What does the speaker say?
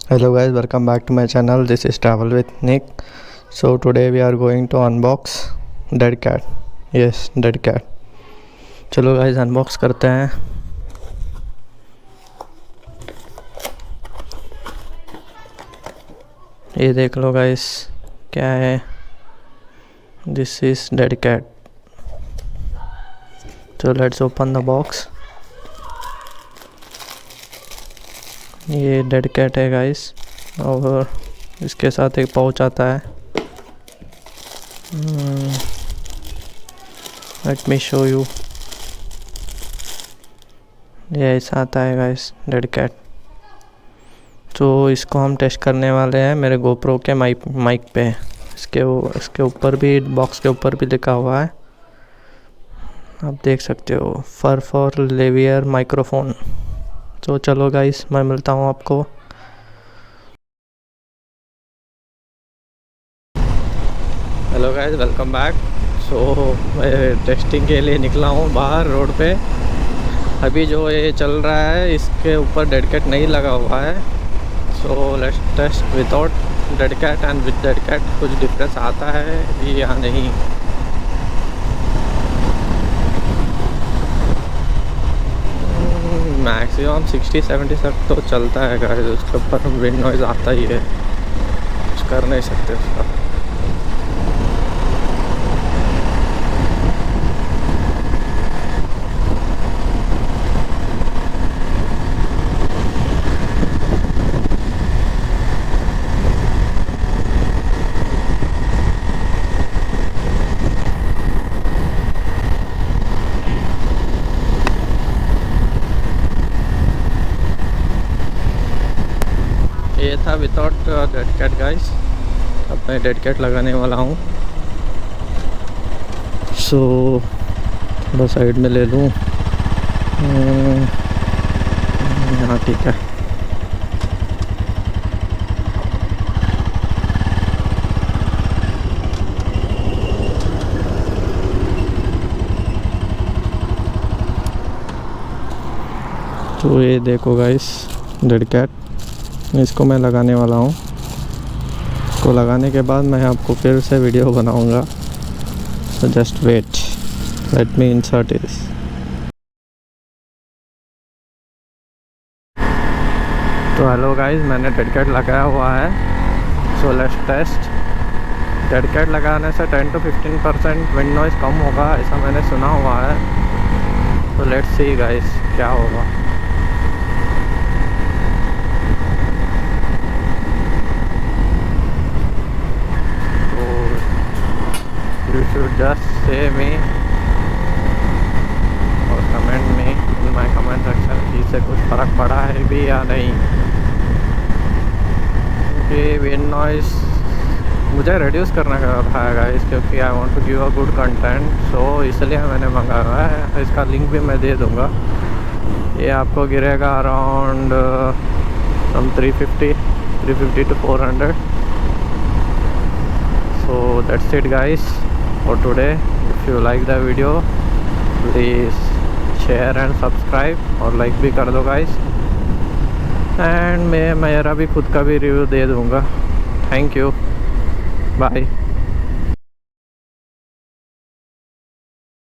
Hello guys, welcome back to my channel. This is Travel with Nick. So today we are going to unbox Dead Cat. Yes, Dead Cat. चलो guys unbox करते हैं. ये देख लो guys क्या है. This is Dead Cat. So let's open the box. ये dead cat है guys और इसके साथ एक पाउच आता है. Let me show you. ये ऐसा आता है गाइस डेड कैट. तो इसको हम टेस्ट करने वाले हैं मेरे गोप्रो के माइक पे. इसके ऊपर भी बॉक्स के ऊपर भी लिखा हुआ है, आप देख सकते हो, फर फॉर लेवियर माइक्रोफोन. तो चलो गाइस मैं मिलता हूँ आपको. Hello guys, welcome back. So मैं टेस्टिंग के लिए निकला हूँ बाहर रोड पे. अभी जो ये चल रहा है इसके ऊपर डेड कैट नहीं लगा हुआ है. So let's test without dead cat and with dead cat. कुछ डिफरेंस आता है या नहीं. मैक्सिमम 60-70 तक तो चलता है गाइस. उसके ऊपर विंड नॉइज़ आता ही है, कुछ कर नहीं सकते उसका. ये था विदाउट डेड कैट गाइस. अब मैं डेड कैट लगाने वाला हूँ. सो थोड़ा साइड में ले लूँ. हाँ ठीक है. तो ये देखो गाइस डेड कैट. इसको मैं लगाने वाला हूँ. इसको लगाने के बाद मैं आपको फिर से वीडियो बनाऊँगा. So just wait, let me insert this. तो हेलो गाइस, मैंने डेड कैट लगाया हुआ है. So let's test. Dead cat लगाने से 10 to 15% विंड नॉइज़ कम होगा, ऐसा मैंने सुना हुआ है. तो लेट्स सी गाइस क्या होगा. You should just say me और कमेंट में इन माय कमेंट सेक्शन कि इससे कुछ फ़र्क पड़ा है भी या नहीं. क्योंकि विंड नॉइज़ मुझे रिड्यूस करना था गाइस, क्योंकि I want to give a good content. So इसलिए मैंने मंगाया है. इसका लिंक भी मैं दे दूँगा. ये आपको गिरेगा around 350 to 400. So that's it guys for today. If you like the video, please share and subscribe और like भी कर दो guys. And मैं मेरा भी खुद का भी रिव्यू दे दूँगा. Thank you, bye.